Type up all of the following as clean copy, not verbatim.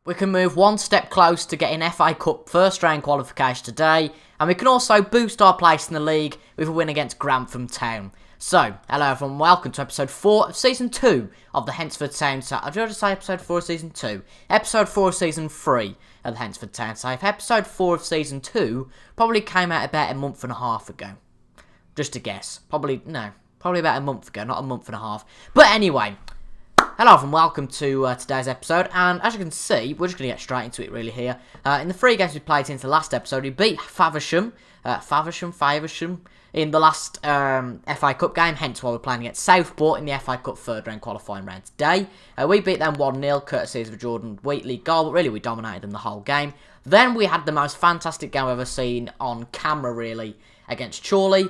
we can move one step closer to getting FA Cup first round qualification today, and we can also boost our place in the league with a win against Grantham Town. So, hello everyone, welcome to episode 4 of season 2 of the Hednesford Town. I'd rather say episode 4 of season 2. Episode 4 of season 3 of the Hednesford Town. So, episode 4 of season 2 probably came out about a month and a half ago. Just a guess. Probably about a month ago, not a month and a half. But anyway, hello everyone, welcome to today's episode. And as you can see, we're just going to get straight into it really here. In the 3 games we played since the last episode, we beat Faversham in the last FA Cup game, hence why we're playing against Southport in the FA Cup third round qualifying round today. We beat them 1-0, courtesy of a Jordan Wheatley goal, but really we dominated them the whole game. Then we had the most fantastic game I've ever seen on camera, really, against Chorley.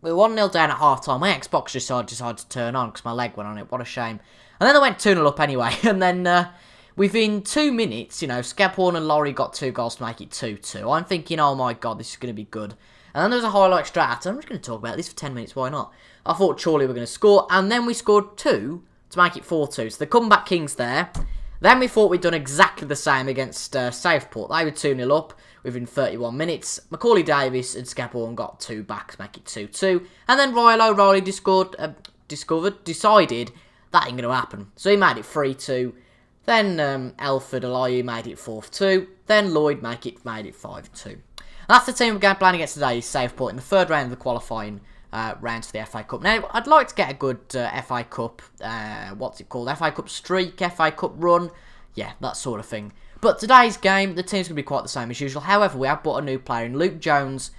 We were 1-0 down at half-time. My Xbox decided to turn on because my leg went on it. What a shame. And then they went 2-0 up anyway. And then within 2 minutes, Skephorn and Laurie got 2 goals to make it 2-2. I'm thinking, oh my god, this is going to be good. And then there was a highlight straight after. I'm just going to talk about this for 10 minutes, why not? I thought Chorley were going to score, and then we scored 2 to make it 4-2. So the comeback kings there. Then we thought we'd done exactly the same against Southport. They were 2-0 up within 31 minutes. Macaulay Davis and Skephorn got 2 back to make it 2-2. And then Riley decided that ain't going to happen. So he made it 3-2. Then Elford Eliu made it 4-2. Then Lloyd made it 5-2. And that's the team we're going to play against today, Southport, in the third round of the qualifying round for the FA Cup. Now, I'd like to get a good FA Cup, FA Cup streak, FA Cup run, yeah, that sort of thing. But today's game, the team's going to be quite the same as usual. However, we have bought a new player, and Luke Jones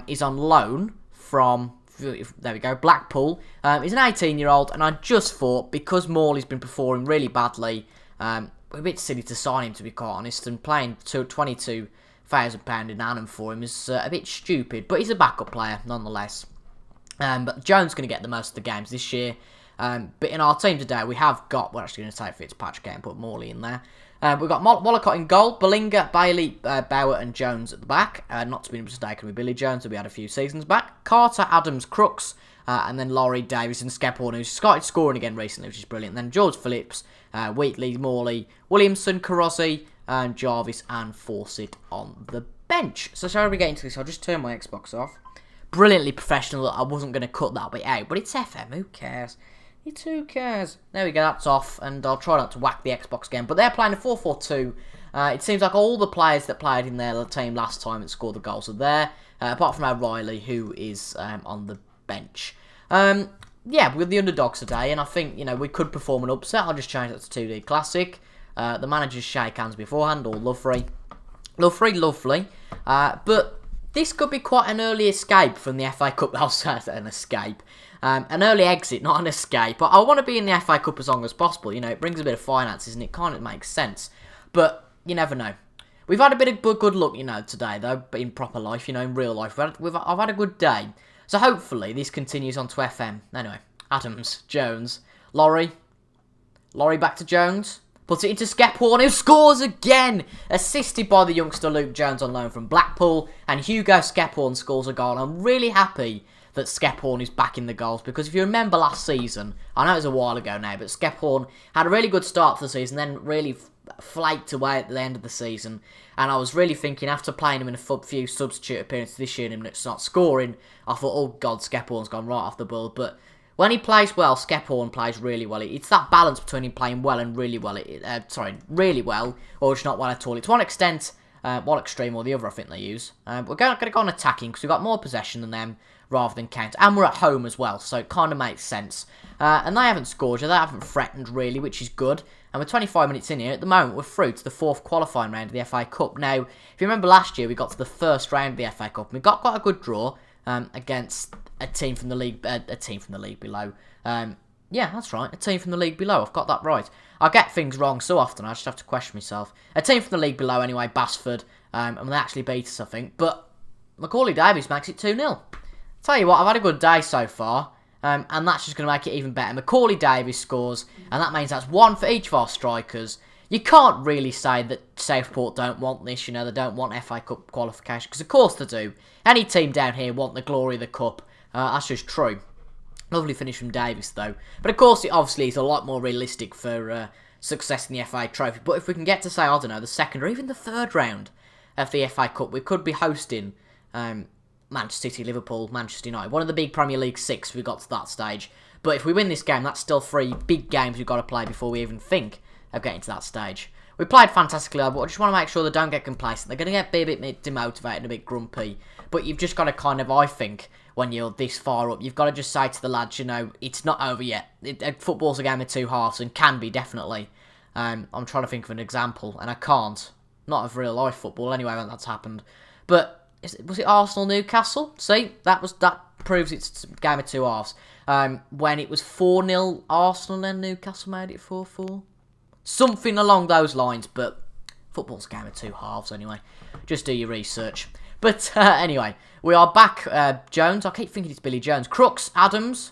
is on loan from, there we go, Blackpool. He's an 18-year-old, and I just thought, because Morley's been performing really badly, we're a bit silly to sign him, to be quite honest, and playing £22,000 in annum for him is a bit stupid, but he's a backup player, nonetheless. But Jones is going to get the most of the games this year. But in our team today, we have got, we're actually going to take Fitzpatrick and put Morley in there. We've got Wollacott in goal, Ballinger, Bailey, Bauer and Jones at the back. Not to be mistaken with Billy Jones, who we had a few seasons back. Carter, Adams, Crooks, and then Laurie, Davis and Skephorn, who's started scoring again recently, which is brilliant. And then George Phillips, Wheatley, Morley, Williamson, Carozzi, Jarvis and Fawcett on the bench. So shall we get into this? I'll just turn my Xbox off. Brilliantly professional. I wasn't going to cut that bit out, but it's FM, who cares? Who cares? There we go, that's off, and I'll try not to whack the Xbox again. But they're playing a 4-4-2. It seems like all the players that played in their team last time and scored the goals are there, apart from O'Reilly, who is on the bench. Yeah, we're the underdogs today, and I think, we could perform an upset. I'll just change that to 2D Classic. The managers shake hands beforehand, all lovely. Lovely. But this could be quite an early escape from the FA Cup. I'll say an escape. An early exit, not an escape. But I want to be in the FA Cup as long as possible. It brings a bit of finances and it kind of makes sense. But you never know. We've had a bit of good luck, today, though, in proper life, in real life. I've had a good day. So hopefully this continues on to FM. Anyway, Adams, Jones, Laurie back to Jones. Puts it into Skephorn, who scores again! Assisted by the youngster Luke Jones on loan from Blackpool. And Hugo Skephorn scores a goal. I'm really happy that Skephorn is back in the goals, because if you remember last season, I know it was a while ago now, but Skephorn had a really good start to the season, then really flaked away at the end of the season. And I was really thinking, after playing him in a few substitute appearances this year and him not scoring, I thought, oh god, Skephorn's gone right off the board. But when he plays well, Skephorn plays really well. It's that balance between him playing well and really well. Really well, or just not well at all. It's one extent, one extreme or the other, I think they use. We're going to go on attacking because we've got more possession than them rather than counter. And we're at home as well, so it kind of makes sense. And they haven't scored, they haven't threatened really, which is good. And we're 25 minutes in here. At the moment, we're through to the 4th qualifying round of the FA Cup. Now, if you remember last year, we got to the 1st round of the FA Cup, and we got quite a good draw against a team from the league below. Yeah, that's right, a team from the league below. I've got that right. I get things wrong so often, I just have to question myself. A team from the league below anyway, Basford, and they actually beat us, I think. But Macaulay Davis makes it 2-0. Tell you what, I've had a good day so far. And that's just going to make it even better. Macaulay Davis scores, and that means that's 1 for each of our strikers. You can't really say that Southport don't want this, they don't want FA Cup qualification, because of course they do. Any team down here want the glory of the Cup. That's just true. Lovely finish from Davis, though. But of course, it obviously is a lot more realistic for success in the FA Trophy. But if we can get to, say, I don't know, the second or even the third round of the FA Cup, we could be hosting Manchester City, Liverpool, Manchester United. One of the big Premier League 6 if we got to that stage. But if we win this game, that's still 3 big games we've got to play before we even think of getting to that stage. We played fantastically hard, but I just want to make sure they don't get complacent. They're going to be a bit demotivated, a bit grumpy. But you've just got to kind of, I think, when you're this far up, you've got to just say to the lads, you know, it's not over yet. Football's a game of 2 halves, and can be, definitely. I'm trying to think of an example, and I can't. Not of real-life football, anyway, when that's happened. But, was it Arsenal-Newcastle? See, that proves it's a game of 2 halves. When it was 4-0 Arsenal, and Newcastle made it 4-4. Something along those lines, but football's a game of 2 halves anyway. Just do your research. But anyway, we are back. Jones, I keep thinking it's Billy Jones. Crooks, Adams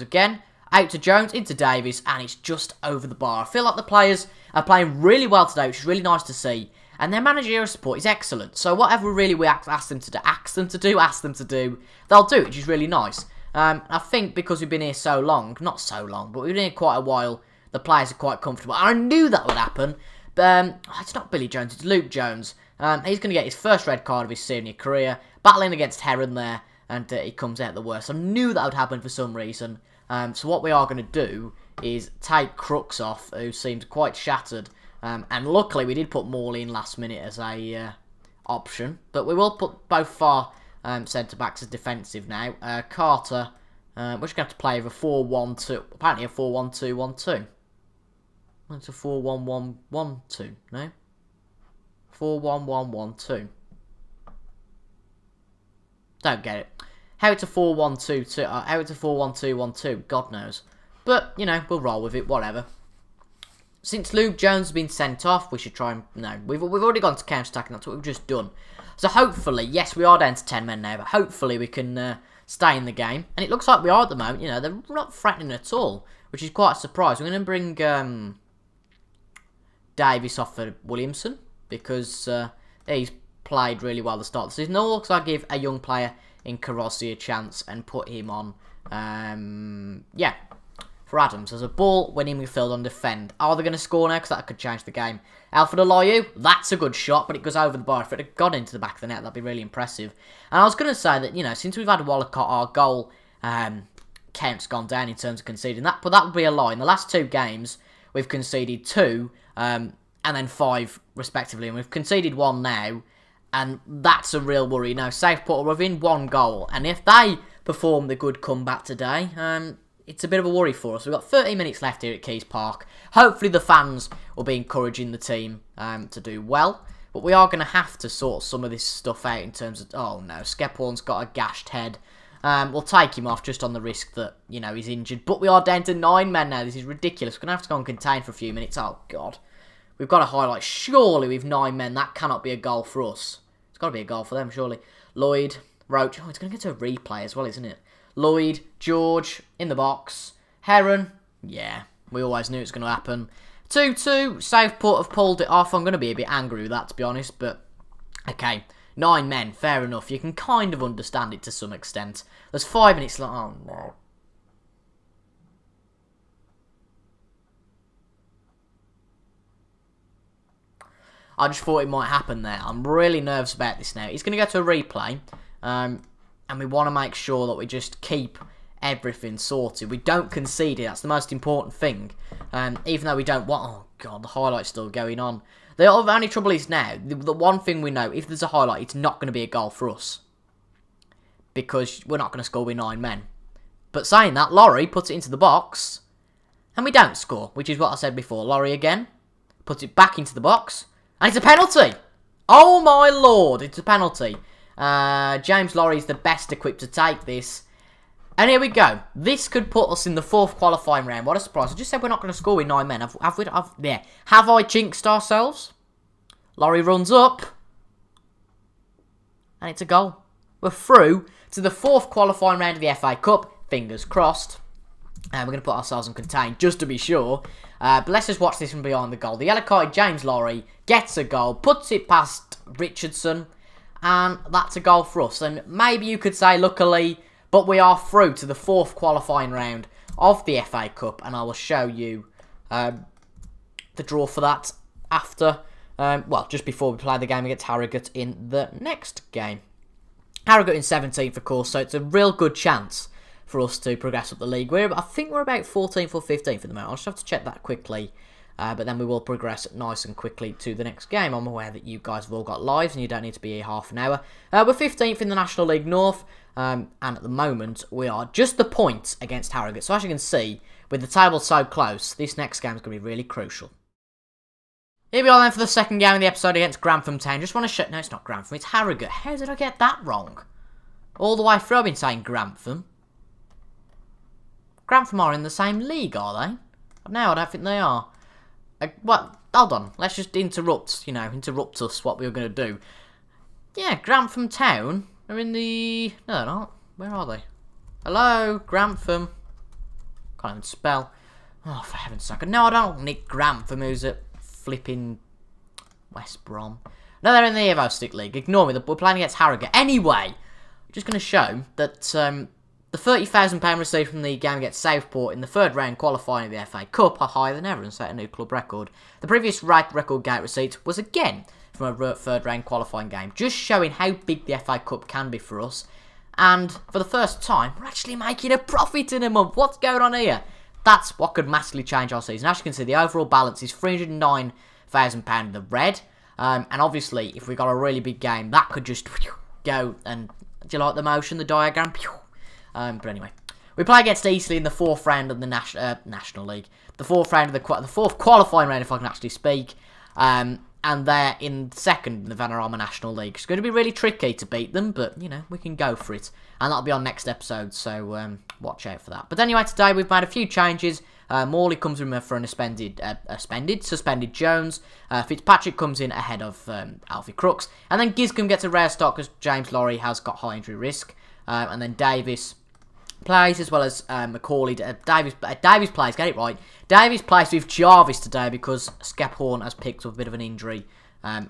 again. Out to Jones, into Davies, and it's just over the bar. I feel like the players are playing really well today, which is really nice to see. And their managerial support is excellent. So whatever really we ask them to do, they'll do, which is really nice. I think because we've been here so long, not so long, but we've been here quite a while, the players are quite comfortable. I knew that would happen. But it's not Billy Jones, it's Luke Jones. He's going to get his first red card of his senior career. Battling against Heron there, and he comes out the worst. I knew that would happen for some reason. So what we are going to do is take Crooks off, who seems quite shattered. And luckily we did put Morley in last minute as a option. But we will put both far centre-backs as defensive now. Carter, we're just going to have to play with a 4-1-2. Apparently a 4-1-2-1-2. It's a 4-1-1-1-2, no? 4-1-1-1-2. Don't get it. How it's a 4-1-2-2, how it's a 4-1-2-1-2, God knows. But, you know, we'll roll with it, whatever. Since Luke Jones has been sent off, we should try and... No, we've already gone to counter-attacking, that's what we've just done. So hopefully, yes, we are down to 10 men now, but hopefully we can stay in the game. And it looks like we are at the moment, you know, they're not threatening at all, which is quite a surprise. We're going to bring Davies off for Williamson, because he's played really well at the start of the season. Nor looks like I give a young player in Karossi a chance and put him on, for Adams. There's a ball winning midfield on defend. Are they going to score now? Because that could change the game. Alfred Olayu, that's a good shot, but it goes over the bar. If it had gone into the back of the net, that'd be really impressive. And I was going to say that, you know, since we've had Walcott, our goal count's gone down in terms of conceding. But that would be a lie. In the last 2 games, we've conceded 2, and then 5 respectively. And we've conceded 1 now. And that's a real worry. Now, Southport are within 1 goal. And if they perform the good comeback today, it's a bit of a worry for us. We've got 30 minutes left here at Keys Park. Hopefully the fans will be encouraging the team to do well. But we are going to have to sort some of this stuff out in terms of... Oh, no. Skephorn's got a gashed head. We'll take him off just on the risk that, you know, he's injured. But we are down to 9 men now. This is ridiculous. We're going to have to go and contain for a few minutes. Oh, God. We've got to highlight. Surely with 9 men, that cannot be a goal for us. It's got to be a goal for them, surely. Lloyd, Roach. Oh, it's going to get to a replay as well, isn't it? Lloyd, George, in the box. Heron. Yeah, we always knew it was going to happen. 2-2. Southport have pulled it off. I'm going to be a bit angry with that, to be honest. But, okay. 9 men, fair enough. You can kind of understand it to some extent. There's 5 minutes left. Oh, no. I just thought it might happen there. I'm really nervous about this now. He's going to go to a replay. And we want to make sure that we just keep everything sorted. We don't concede it. That's the most important thing. Even though we don't want... Oh, God, the highlight's still going on. The only trouble is now, the one thing we know, if there's a highlight, it's not going to be a goal for us. Because we're not going to score with 9 men. But saying that, Laurie puts it into the box. And we don't score, which is what I said before. Laurie again. Puts it back into the box. And it's a penalty! Oh my lord, it's a penalty. James Laurie's the best equipped to take this. And here we go. This could put us in the 4th qualifying round. What a surprise. I just said we're not going to score with 9 men. Have I jinxed ourselves? Laurie runs up. And it's a goal. We're through to the 4th qualifying round of the FA Cup. Fingers crossed. We're going to put ourselves on contain just to be sure. But let's just watch this from behind the goal. The yellow card, James Laurie, gets a goal, puts it past Richardson, and that's a goal for us. And maybe you could say, luckily, but we are through to the 4th qualifying round of the FA Cup, and I will show you the draw for that after, well, just before we play the game against Harrogate in the next game. Harrogate in 17th, of course, so it's a real good chance for us to progress up the league. I think we're about 14th or 15th at the moment. I'll just have to check that quickly. But then we will progress nice and quickly to the next game. I'm aware that you guys have all got lives and you don't need to be here half an hour. We're 15th in the National League North. And at the moment, we are just the point against Harrogate. So as you can see, with the table so close, this next game is going to be really crucial. Here we are then for the second game of the episode against Grantham Town. Just want to show... No, it's not Grantham, it's Harrogate. How did I get that wrong? All the way through I've been saying Grantham. Grantham are in the same league, are they? No, I don't think they are. Well, hold on. Let's just interrupt us what we were going to do. Yeah, Grantham Town are in the... No, they're not. Where are they? Hello, Grantham. Can't even spell. Oh, for heaven's sake. No, I don't Nick Grantham, who's at flipping West Brom. No, they're in the Evo Stick League. Ignore me. We're playing against Harrogate. Anyway, I'm just going to show that the £30,000 received from the game against Southport in the third round qualifying of the FA Cup are higher than ever and set a new club record. The previous record gate receipt was again from a third round qualifying game, just showing how big the FA Cup can be for us. And for the first time, we're actually making a profit in a month. What's going on here? That's what could massively change our season. As you can see, the overall balance is £309,000 in the red. And obviously, if we got a really big game, that could just go. And do you like the motion, the diagram? But anyway, we play against Eastleigh in the fourth round of the National League. The fourth qualifying round, if I can actually speak. And they're in second in the Vanarama National League. It's going to be really tricky to beat them, but, we can go for it. And that'll be on next episode, so watch out for that. But anyway, today we've made a few changes. Morley comes in for a suspended Jones. Fitzpatrick comes in ahead of Alfie Crooks. And then Giscombe gets a rare start because James Laurie has got high injury risk. And then Davis plays, as well as Macaulay. Davis plays, get it right. Davis plays with Jarvis today because Skephorn has picked up a bit of an injury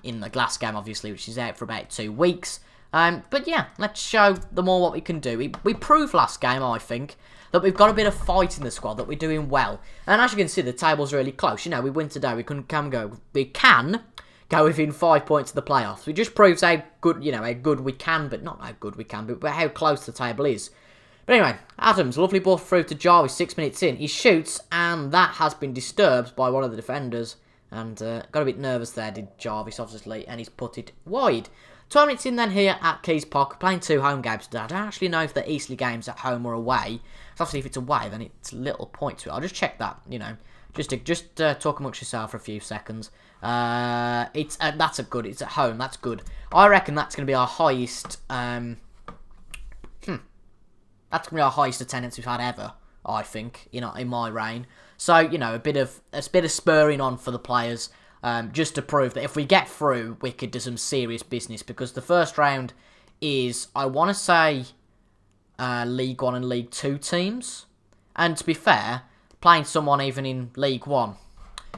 in the last game, obviously, which is out for about 2 weeks. But yeah, let's show them all what we can do. We proved last game, I think, that we've got a bit of fight in the squad, that we're doing well. And as you can see, the table's really close. We win today, we can go within 5 points of the playoffs. We just proves how good, how good we can, but not how good we can, but how close the table is. But anyway, Adams, lovely ball through to Jarvis 6 minutes in. He shoots, and that has been disturbed by one of the defenders. And got a bit nervous there, did Jarvis, obviously, and he's put it wide. 12 minutes in then here at Keys Park, playing 2 home games today. I don't actually know if the Eastleigh game's at home or away. So obviously if it's away, then it's little point to it. I'll just check that, Just talk amongst yourself for a few seconds. It's at home, that's good. I reckon that's going to be our highest, that's going to be our highest attendance we've had ever, I think, in my reign. So, a bit of spurring on for the players, just to prove that if we get through, we could do some serious business, because the first round is, I want to say, League 1 and League 2 teams. And to be fair, playing someone even in League 1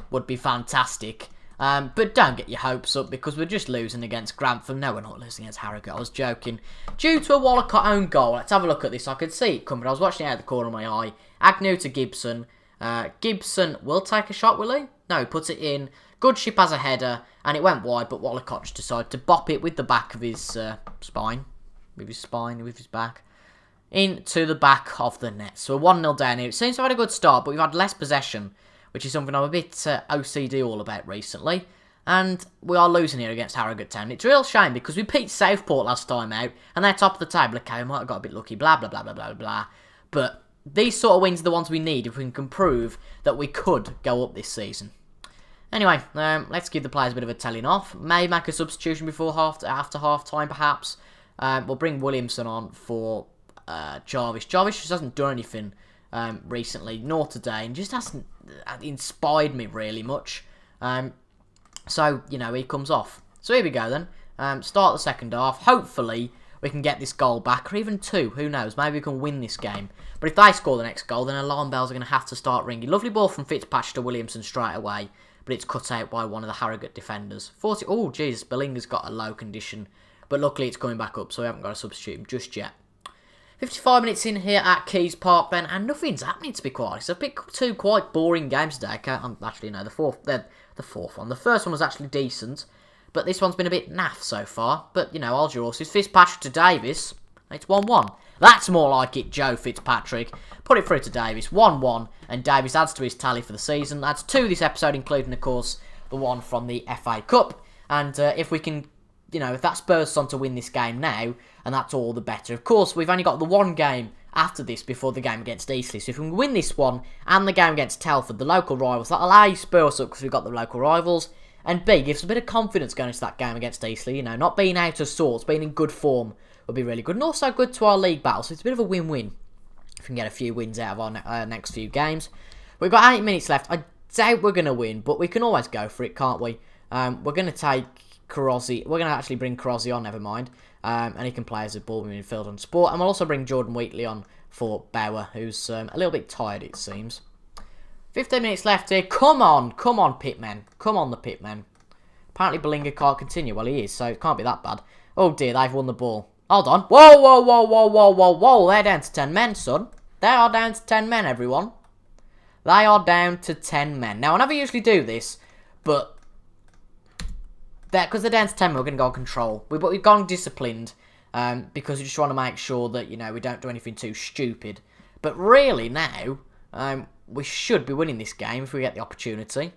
would be fantastic. But don't get your hopes up, because we're just losing against Grantham. No, we're not losing against Harrogate. I was joking. Due to a Wallacott own goal. Let's have a look at this. I could see it coming. I was watching it out of the corner of my eye. Agnew to Gibson. Gibson will take a shot, will he? No, he puts it in. Goodship has a header, and it went wide, but Wallacott just decided to bop it with the back of his spine. With his back. Into the back of the net. So we're 1-0 down here. It seems to have had a good start, but we've had less possession, which is something I'm a bit OCD all about recently. And we are losing here against Harrogate Town. It's a real shame, because we beat Southport last time out, and they're top of the table. Okay, we might have got a bit lucky, blah, blah, blah, blah, blah, blah. But these sort of wins are the ones we need if we can prove that we could go up this season. Anyway, let's give the players a bit of a telling off. May make a substitution after half time, perhaps. We'll bring Williamson on for Jarvis. Jarvis just hasn't done anything recently, nor today, and just hasn't inspired me really much. So, he comes off. So here we go then. Start the second half. Hopefully, we can get this goal back, or even 2. Who knows? Maybe we can win this game. But if they score the next goal, then alarm bells are going to have to start ringing. Lovely ball from Fitzpatrick to Williamson straight away, but it's cut out by one of the Harrogate defenders. Oh, Jesus, Bellinger's got a low condition, but luckily it's coming back up, so we haven't got to substitute him just yet. 55 minutes in here at Keys Park then, and nothing's happening, to be quite honest. I've picked two quite boring games today. Actually, no, the fourth one. The first one was actually decent, but this one's been a bit naff so far. But, you know, hold your horses. Fitzpatrick to Davis. It's 1-1. That's more like it, Joe Fitzpatrick. Put it through to Davis. 1-1, and Davis adds to his tally for the season. That's 2 this episode, including, of course, the one from the FA Cup. And if we can, you know, if that spurs us on to win this game now, and that's all the better. Of course, we've only got the one game after this before the game against Eastleigh. So if we can win this one and the game against Telford, the local rivals, that'll A, spur us up because we've got the local rivals, and B, gives us a bit of confidence going into that game against Eastleigh. You know, not being out of sorts, being in good form would be really good. And also good to our league battle, so it's a bit of a win-win if we can get a few wins out of our next few games. We've got 8 minutes left. I doubt we're going to win, but we can always go for it, can't we? We're going to take Carozzi. We're going to actually bring Carozzi on, never mind. And he can play as a ball midfield on sport. And we'll also bring Jordan Wheatley on for Bauer, who's a little bit tired, it seems. 15 minutes left here. Come on, pitmen. Come on, the pitmen. Apparently, Bellinga can't continue. Well, he is, so it can't be that bad. Oh, dear, they've won the ball. Hold on. Whoa. They're down to 10 men, son. They are down to 10 men, everyone. They are down to 10 men. Now, I never usually do this, but because they're down to 10 men, we're going to go on control. But we've gone disciplined because we just want to make sure that, you know, we don't do anything too stupid. But really, now, we should be winning this game if we get the opportunity.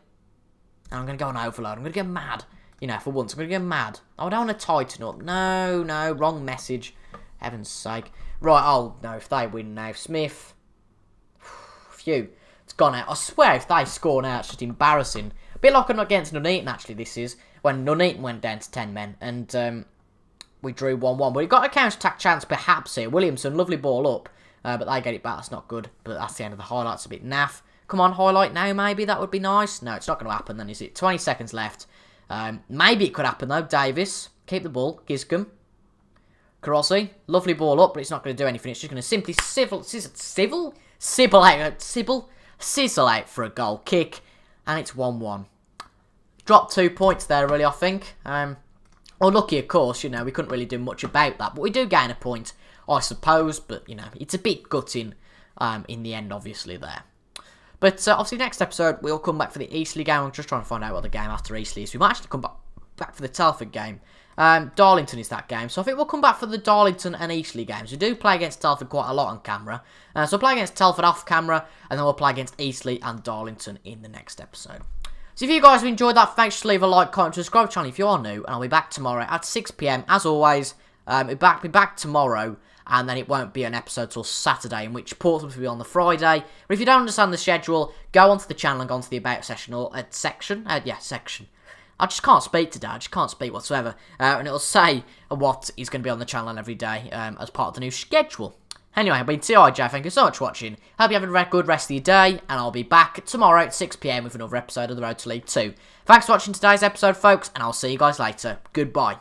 And I'm going to go on overload. I'm going to get mad. You know, for once, I'm going to get mad. Oh, I don't want to tighten up. No, wrong message. Heaven's sake. Right, oh, no, if they win now. Smith. Phew. It's gone out. I swear, if they score now, it's just embarrassing. A bit like against Nuneaton, actually, this is. When Nuneaton went down to 10 men. And we drew 1-1. But we've got a counter-attack chance, perhaps, here. Williamson, lovely ball up. But they get it back. That's not good. But that's the end of the highlights. A bit naff. Come on, highlight now, maybe. That would be nice. No, it's not going to happen then, is it? 20 seconds left. Maybe it could happen, though. Davis. Keep the ball. Giscombe. Carossi. Lovely ball up, but it's not going to do anything. It's just going to simply sizzle out for a goal kick. And it's 1-1. Dropped 2 points there, really, I think. Well, lucky, of course, you know, we couldn't really do much about that. But we do gain a point, I suppose. But, you know, it's a bit gutting in the end, obviously, there. But obviously, next episode, we'll come back for the Eastleigh game. I'm just trying to find out what the game after Eastleigh is. We might actually come back for the Telford game. Darlington is that game. So I think we'll come back for the Darlington and Eastleigh games. We do play against Telford quite a lot on camera. So we'll play against Telford off camera. And then we'll play against Eastleigh and Darlington in the next episode. So if you guys have enjoyed that, thanks. Just leave a like, comment, subscribe to the channel if you are new. And I'll be back tomorrow at 6 PM. As always, be back tomorrow. And then it won't be an episode till Saturday, in which Portsmouth will be on the Friday. But if you don't understand the schedule, go onto the channel and go onto the About section. Section. I just can't speak today. I just can't speak whatsoever. And it'll say what is going to be on the channel every day as part of the new schedule. Anyway, I've been TIJ. Thank you so much for watching. Hope you have a good rest of your day. And I'll be back tomorrow at 6 PM with another episode of The Road to League 2. Thanks for watching today's episode, folks. And I'll see you guys later. Goodbye.